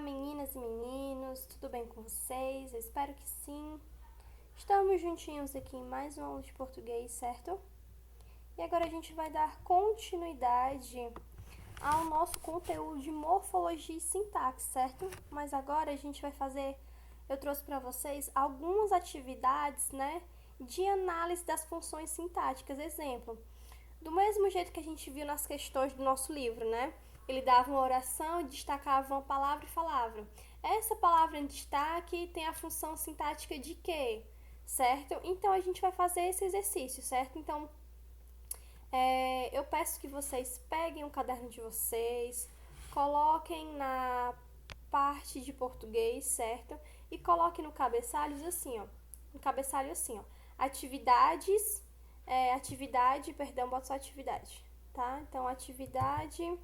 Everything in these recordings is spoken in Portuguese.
Meninas e meninos, tudo bem com vocês? Eu espero que sim. Estamos juntinhos aqui em mais uma aula de português, certo? E agora a gente vai dar continuidade ao nosso conteúdo de morfologia e sintaxe, certo? Mas agora a gente vai fazer, eu trouxe para vocês algumas atividades, né, de análise das funções sintáticas. Exemplo, do mesmo jeito que a gente viu nas questões do nosso livro, né? Ele dava uma oração e destacava uma palavra e falava: essa palavra em destaque tem a função sintática de quê? Certo? Então, a gente vai fazer esse exercício, certo? Então, eu peço que vocês peguem o caderno de vocês, coloquem na parte de português, certo? E coloquem no cabeçalho assim, ó. No cabeçalho assim, ó. Bota só atividade, tá? Então, atividade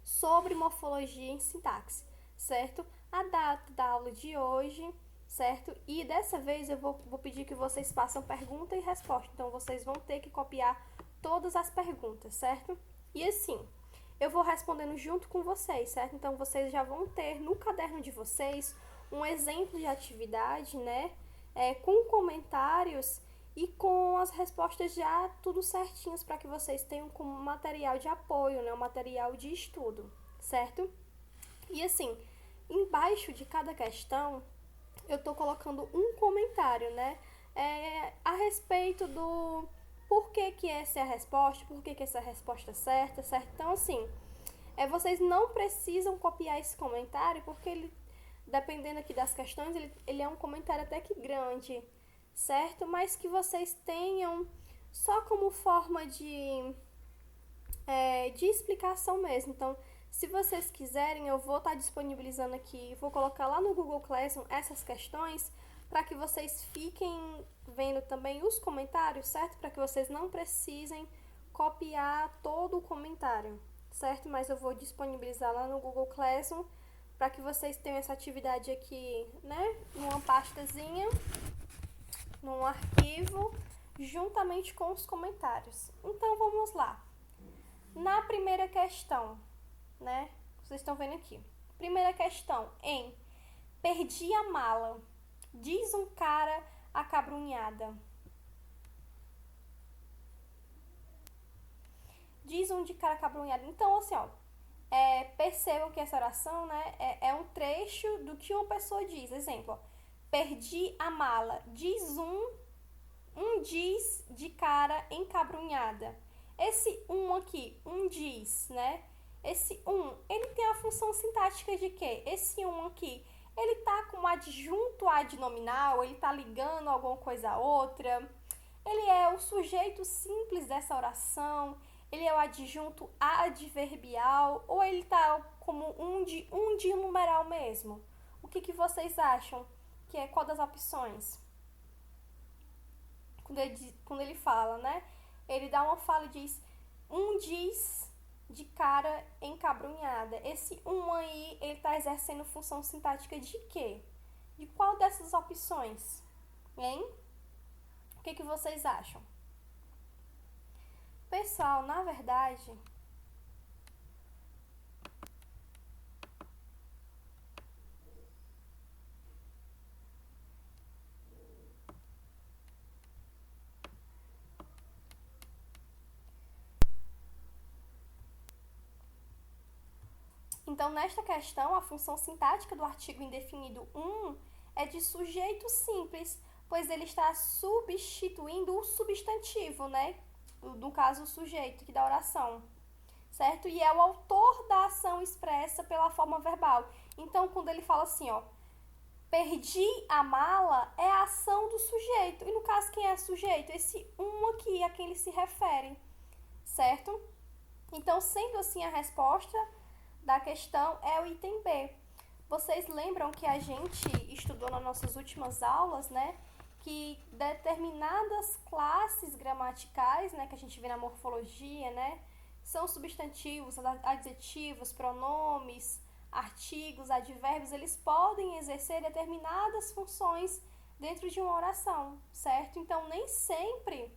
sobre morfologia e sintaxe, certo? A data da aula de hoje, certo? E dessa vez eu vou pedir que vocês façam pergunta e resposta. Então, vocês vão ter que copiar todas as perguntas, certo? E assim, eu vou respondendo junto com vocês, certo? Então, vocês já vão ter no caderno de vocês um exemplo de atividade, né? Com comentários e com as respostas já tudo certinhas para que vocês tenham como material de apoio, né? Um material de estudo, certo? E assim, embaixo de cada questão, eu tô colocando um comentário, né? A respeito do por que essa é a resposta, por que essa é a resposta certa, certo? Então, assim, vocês não precisam copiar esse comentário, porque ele, dependendo aqui das questões, ele é um comentário até que grande, certo? Mas que vocês tenham só como forma de explicação mesmo. Então, se vocês quiserem, eu vou estar disponibilizando aqui, vou colocar lá no Google Classroom essas questões para que vocês fiquem vendo também os comentários, certo? Para que vocês não precisem copiar todo o comentário, certo? Mas eu vou disponibilizar lá no Google Classroom para que vocês tenham essa atividade aqui, né? Numa pastazinha, num arquivo, juntamente com os comentários. Então, vamos lá. Na primeira questão, né? Vocês estão vendo aqui. Primeira questão, perdi a mala. Diz um cara acabrunhada. Diz um de cara acabrunhada. Então, assim, ó, percebam que essa oração, né, é um trecho do que uma pessoa diz. Exemplo, ó, perdi a mala. Diz um diz de cara encabrunhada. Esse aqui, diz, né? Esse ele tem a função sintática de quê? Esse aqui, ele tá com adjunto adnominal, ele tá ligando alguma coisa a outra. Ele é o sujeito simples dessa oração, ele é o adjunto adverbial, ou ele tá como um de numeral mesmo? O que vocês acham? Que é qual das opções? Quando ele fala, né? Ele dá uma fala e diz, diz de cara encabrunhada. Esse aí, ele está exercendo função sintática de quê? De qual dessas opções? Hein? O que vocês acham? Pessoal, na verdade, então, nesta questão, a função sintática do artigo indefinido é de sujeito simples, pois ele está substituindo o substantivo, né? No caso, o sujeito aqui da oração, certo? E é o autor da ação expressa pela forma verbal. Então, quando ele fala assim, ó, perdi a mala, é a ação do sujeito. E no caso, quem é sujeito? Esse aqui a quem ele se refere, certo? Então, sendo assim, a resposta da questão é o item B. Vocês lembram que a gente estudou nas nossas últimas aulas, né? Que determinadas classes gramaticais, né, que a gente vê na morfologia, né, são substantivos, adjetivos, pronomes, artigos, advérbios, eles podem exercer determinadas funções dentro de uma oração, certo? Então, nem sempre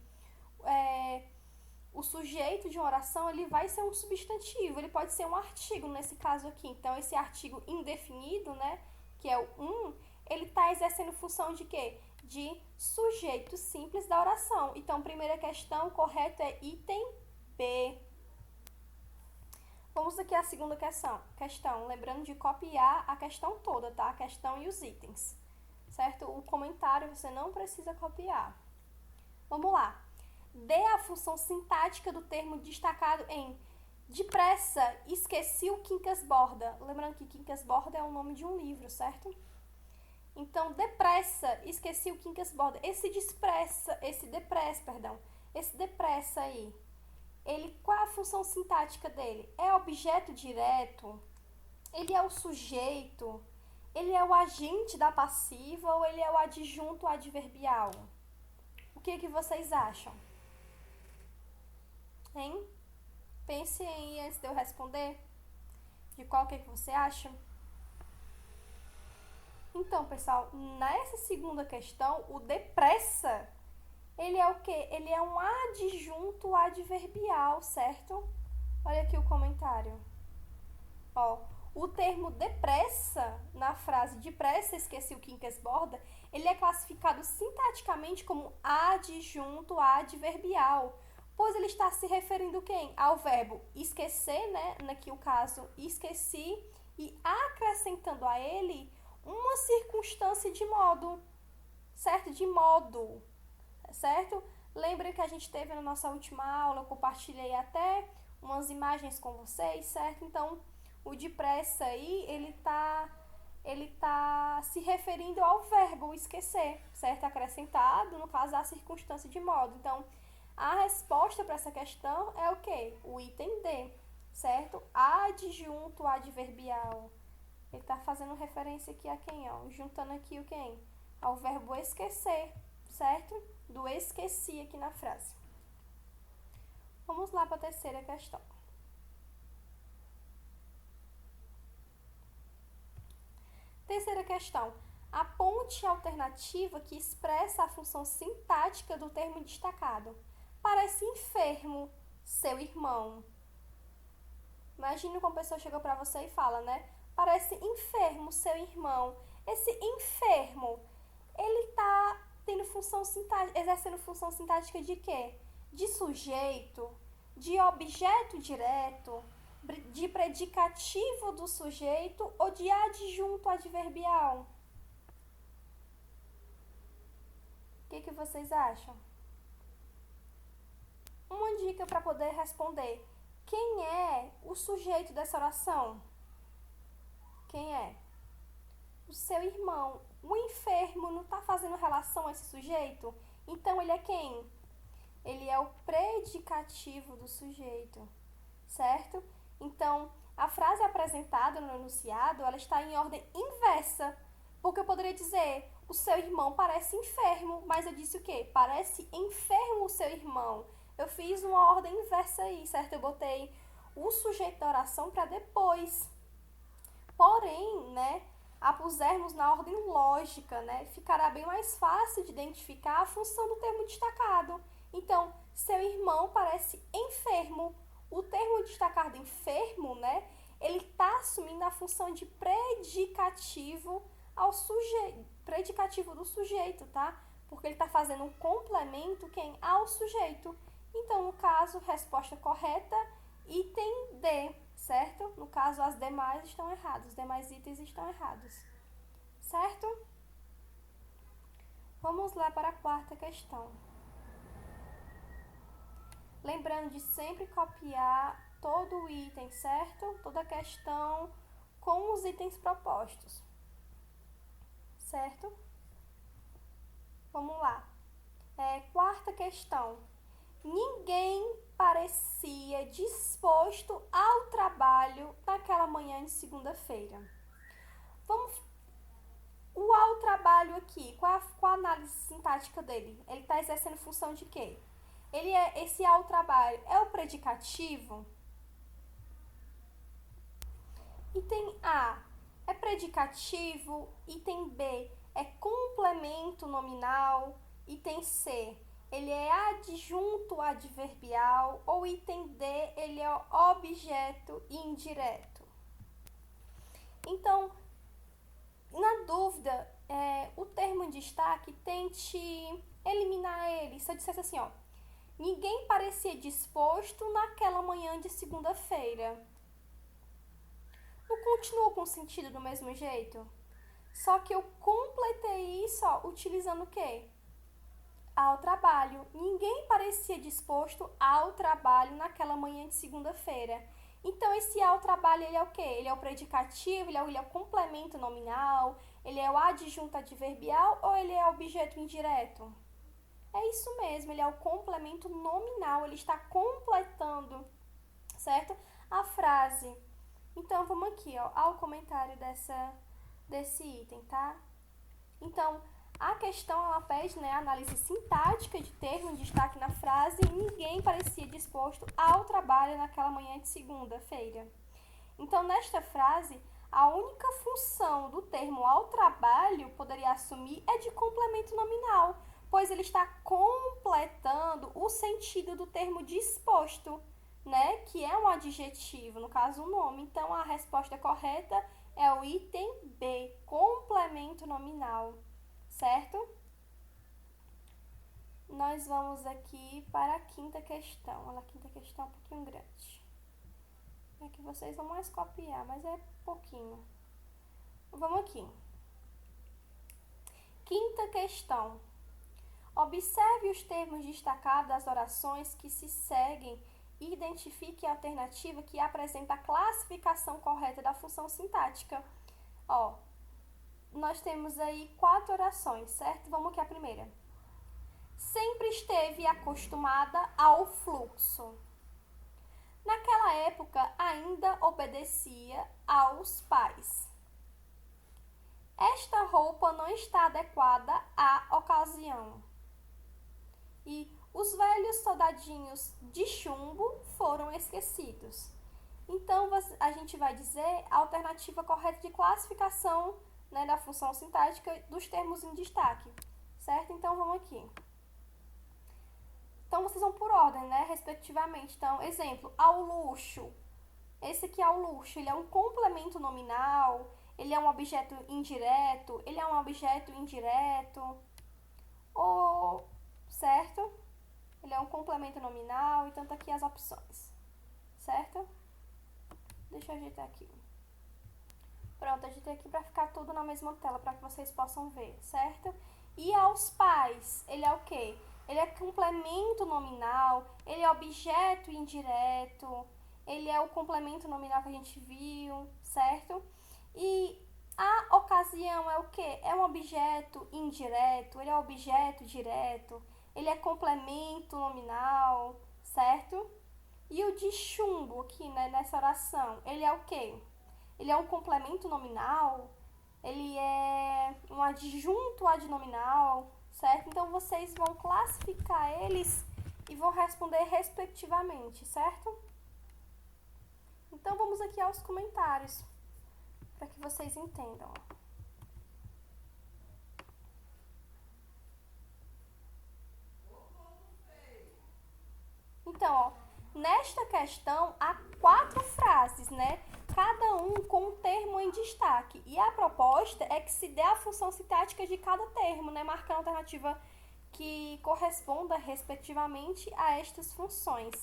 o sujeito de uma oração, ele vai ser um substantivo, ele pode ser um artigo nesse caso aqui. Então, esse artigo indefinido, né, que é o ele está exercendo função de quê? De sujeito simples da oração. Então, primeira questão, correto é item B. Vamos aqui à segunda questão. Lembrando de copiar a questão toda, tá? A questão e os itens, certo? O comentário você não precisa copiar. Vamos lá. Dê a função sintática do termo destacado em depressa, esqueci o Quincas Borda. Lembrando que Quincas Borda é o nome de um livro, certo? Então, depressa, esqueci o Quincas Borda. Esse depressa aí, qual é a função sintática dele? É objeto direto? Ele é o sujeito? Ele é o agente da passiva ou ele é o adjunto adverbial? O que vocês acham? Hein? Pense aí antes de eu responder. De qual que você acha? Então, pessoal, nessa segunda questão, o depressa, ele é o quê? Ele é um adjunto adverbial, certo? Olha aqui o comentário. Ó, o termo depressa, na frase depressa, esqueci o Quincas Borda, ele é classificado sintaticamente como adjunto adverbial, pois ele está se referindo quem? Ao verbo esquecer, né? Aqui o caso esqueci, e acrescentando a ele uma circunstância de modo, certo? De modo, certo? Lembra que a gente teve na nossa última aula, eu compartilhei até umas imagens com vocês, certo? Então, o depressa aí, ele tá se referindo ao verbo esquecer, certo? Acrescentado, no caso, a circunstância de modo. Então, a resposta para essa questão é o quê? O item D, certo? Adjunto adverbial. Ele está fazendo referência aqui a quem, ó? Juntando aqui o quem? Ao verbo esquecer, certo? Do esqueci aqui na frase. Vamos lá para a terceira questão. Terceira questão. Aponte a alternativa que expressa a função sintática do termo destacado. Parece enfermo, seu irmão. Imagina como a pessoa chega para você e fala, né? Parece enfermo, seu irmão. Esse enfermo, ele tá tendo função sintática, exercendo função sintática de quê? De sujeito, de objeto direto, de predicativo do sujeito ou de adjunto adverbial? O que vocês acham? Uma dica para poder responder. Quem é o sujeito dessa oração? Quem é? O seu irmão. O enfermo não está fazendo relação a esse sujeito? Então, ele é quem? Ele é o predicativo do sujeito, certo? Então, a frase apresentada no enunciado, ela está em ordem inversa, porque eu poderia dizer, o seu irmão parece enfermo, mas eu disse o quê? Parece enfermo o seu irmão. Eu fiz uma ordem inversa aí, certo? Eu botei o sujeito da oração para depois. Porém, né, a pusermos na ordem lógica, né, ficará bem mais fácil de identificar a função do termo destacado. Então, seu irmão parece enfermo. O termo destacado enfermo, né, ele está assumindo a função de predicativo ao sujeito, predicativo do sujeito, tá? Porque ele está fazendo um complemento quem? Ao sujeito. Então, no caso, resposta correta, item D, certo? No caso, as demais estão erradas, os demais itens estão errados, certo? Vamos lá para a quarta questão. Lembrando de sempre copiar todo o item, certo? Toda a questão com os itens propostos, certo? Vamos lá. Quarta questão. Ninguém parecia disposto ao trabalho naquela manhã de segunda-feira. O ao trabalho aqui, qual a análise sintática dele? Ele está exercendo função de quê? Esse ao trabalho é o predicativo? Item A é predicativo, item B é complemento nominal, item C ele é adjunto adverbial, ou item D, ele é objeto indireto. Então, na dúvida, o termo em destaque, tente eliminar ele. Se eu dissesse assim, ó, ninguém parecia disposto naquela manhã de segunda-feira. Não continuou com o sentido do mesmo jeito? Só que eu completei isso, ó, utilizando o quê? Ao trabalho. Ninguém parecia disposto ao trabalho naquela manhã de segunda-feira. Então, esse ao trabalho, ele é o quê? Ele é o predicativo, ele é o complemento nominal, ele é o adjunto adverbial ou ele é objeto indireto? É isso mesmo, ele é o complemento nominal, ele está completando, certo? A frase. Então, vamos aqui, ó, ao comentário desse item, tá? Então, a questão, ela pede, né, análise sintática de termo em destaque na frase ninguém parecia disposto ao trabalho naquela manhã de segunda-feira. Então, nesta frase, a única função do termo ao trabalho poderia assumir é de complemento nominal, pois ele está completando o sentido do termo disposto, né, que é um adjetivo, no caso um nome. Então, a resposta correta é o item B, complemento nominal, certo? Nós vamos aqui para a quinta questão. A quinta questão é um pouquinho grande. É que vocês vão mais copiar, mas é pouquinho. Vamos aqui. Quinta questão. Observe os termos destacados das orações que se seguem e identifique a alternativa que apresenta a classificação correta da função sintática. Ó, nós temos aí 4 orações, certo? Vamos aqui a primeira. Sempre esteve acostumada ao fluxo. Naquela época, ainda obedecia aos pais. Esta roupa não está adequada à ocasião. E os velhos soldadinhos de chumbo foram esquecidos. Então, a gente vai dizer a alternativa correta de classificação, né, da função sintática dos termos em destaque, certo? Então, vamos aqui. Então, vocês vão por ordem, né, respectivamente. Então, exemplo, ao luxo. Esse aqui é o luxo, ele é um complemento nominal, ele é um objeto indireto, ele é um objeto indireto, ou, certo? Ele é um complemento nominal, então tá aqui as opções, certo? Deixa eu ajeitar aqui. Pronto, ajeitei aqui para ficar tudo na mesma tela, para que vocês possam ver, certo? E aos pais, ele é o quê? Ele é complemento nominal, ele é objeto indireto, ele é o complemento nominal que a gente viu, certo? E a ocasião é o quê? É um objeto indireto, ele é objeto direto, ele é complemento nominal, certo? E o de chumbo aqui, né, nessa oração, ele é o quê? Ele é um complemento nominal, ele é um adjunto adnominal, certo? Então, vocês vão classificar eles e vão responder respectivamente, certo? Então, vamos aqui aos comentários, para que vocês entendam. Então, ó, nesta questão, há 4 frases, né? Cada um com um termo em destaque. E a proposta é que se dê a função sintática de cada termo, né? Marcando a alternativa que corresponda, respectivamente, a estas funções.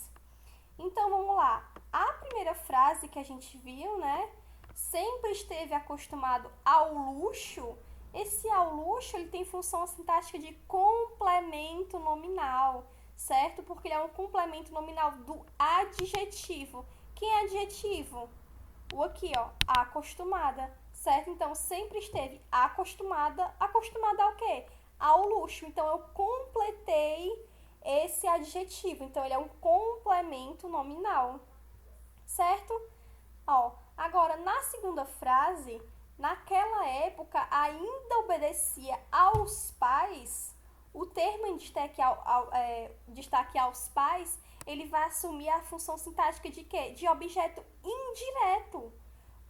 Então, vamos lá. A primeira frase que a gente viu, né? Sempre esteve acostumado ao luxo. Esse ao luxo, ele tem função sintática de complemento nominal, certo? Porque ele é um complemento nominal do adjetivo. Quem é adjetivo? O aqui, ó, acostumada, certo? Então, sempre esteve acostumada. Acostumada ao quê? Ao luxo. Então, eu completei esse adjetivo. Então, ele é um complemento nominal, certo? Ó, agora, na segunda frase, naquela época ainda obedecia aos pais. O termo em destaque aos pais, ele vai assumir a função sintática de quê? De objeto indireto,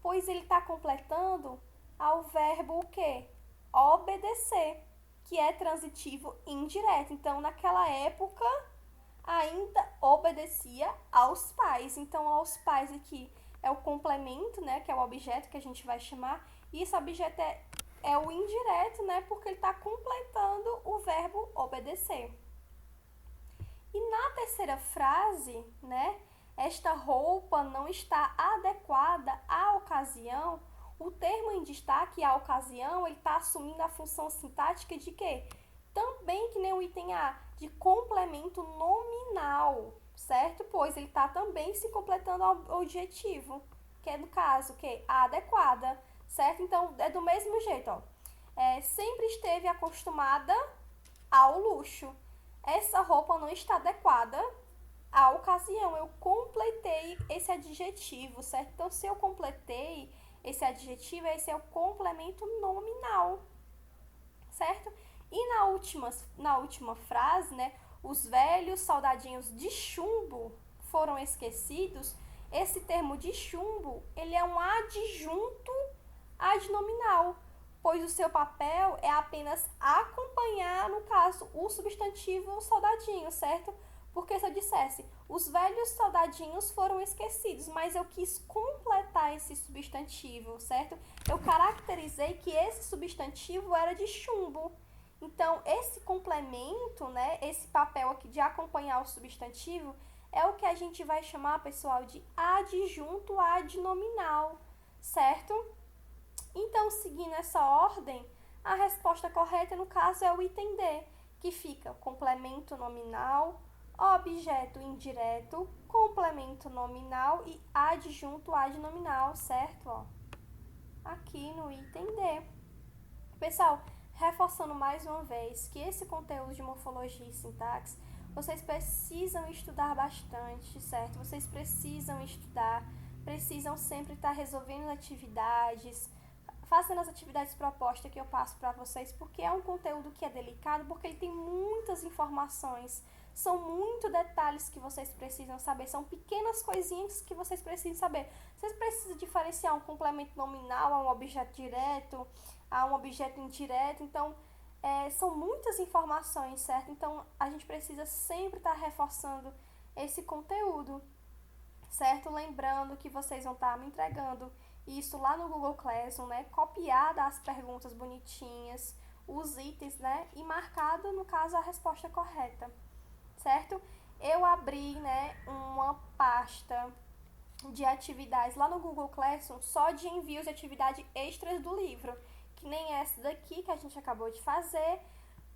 pois ele está completando ao verbo o quê? Obedecer, que é transitivo indireto. Então, naquela época, ainda obedecia aos pais. Então, aos pais aqui é o complemento, né, que é o objeto que a gente vai chamar. E esse objeto é o indireto, né, porque ele está completando o verbo obedecer. E na terceira frase, né, esta roupa não está adequada à ocasião. O termo em destaque, a ocasião, ele está assumindo a função sintática de quê? Também que nem o item A, de complemento nominal, certo? Pois ele está também se completando ao adjetivo, que é no caso, que a adequada, certo? Então, é do mesmo jeito, ó. Sempre esteve acostumada ao luxo. Essa roupa não está adequada à ocasião. Eu completei esse adjetivo, certo? Então, se eu completei esse adjetivo, esse é o complemento nominal, certo? E na última frase, né? Os velhos soldadinhos de chumbo foram esquecidos. Esse termo de chumbo, ele é um adjunto adnominal, pois o seu papel é apenas acompanhar, no caso, o substantivo soldadinho, certo? Porque se eu dissesse, os velhos soldadinhos foram esquecidos, mas eu quis completar esse substantivo, certo? Eu caracterizei que esse substantivo era de chumbo. Então, esse complemento, né, esse papel aqui de acompanhar o substantivo, é o que a gente vai chamar, pessoal, de adjunto adnominal, certo? Então, seguindo essa ordem, a resposta correta, no caso, é o item D, que fica complemento nominal, objeto indireto, complemento nominal e adjunto adnominal, certo? Ó, aqui no item D. Pessoal, reforçando mais uma vez que esse conteúdo de morfologia e sintaxe, vocês precisam estudar bastante, certo? Vocês precisam estudar, precisam sempre estar resolvendo atividades, fazendo as atividades propostas que eu passo para vocês, porque é um conteúdo que é delicado, porque ele tem muitas informações, são muitos detalhes que vocês precisam saber, são pequenas coisinhas que vocês precisam saber. Vocês precisam diferenciar um complemento nominal a um objeto direto, a um objeto indireto, então são muitas informações, certo? Então a gente precisa sempre estar reforçando esse conteúdo, certo? Lembrando que vocês vão estar me entregando isso lá no Google Classroom, né? Copiada as perguntas bonitinhas, os itens, né? E marcado, no caso, a resposta correta, certo? Eu abri, né, uma pasta de atividades lá no Google Classroom só de envios de atividade extras do livro, que nem essa daqui que a gente acabou de fazer,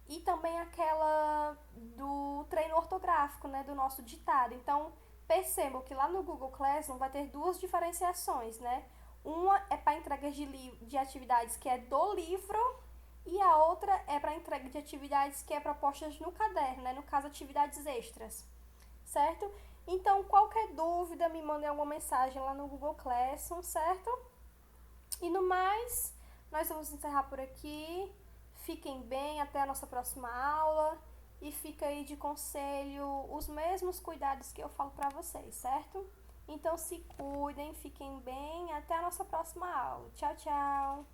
e também aquela do treino ortográfico, né, do nosso ditado. Então, percebam que lá no Google Classroom vai ter duas diferenciações, né? Uma é para entrega de atividades que é do livro e a outra é para entrega de atividades que é propostas no caderno, né? No caso, atividades extras, certo? Então, qualquer dúvida, me mandem alguma mensagem lá no Google Classroom, certo? E no mais, nós vamos encerrar por aqui. Fiquem bem, até a nossa próxima aula. E fica aí de conselho os mesmos cuidados que eu falo para vocês, certo? Então se cuidem, fiquem bem, até a nossa próxima aula. Tchau, tchau!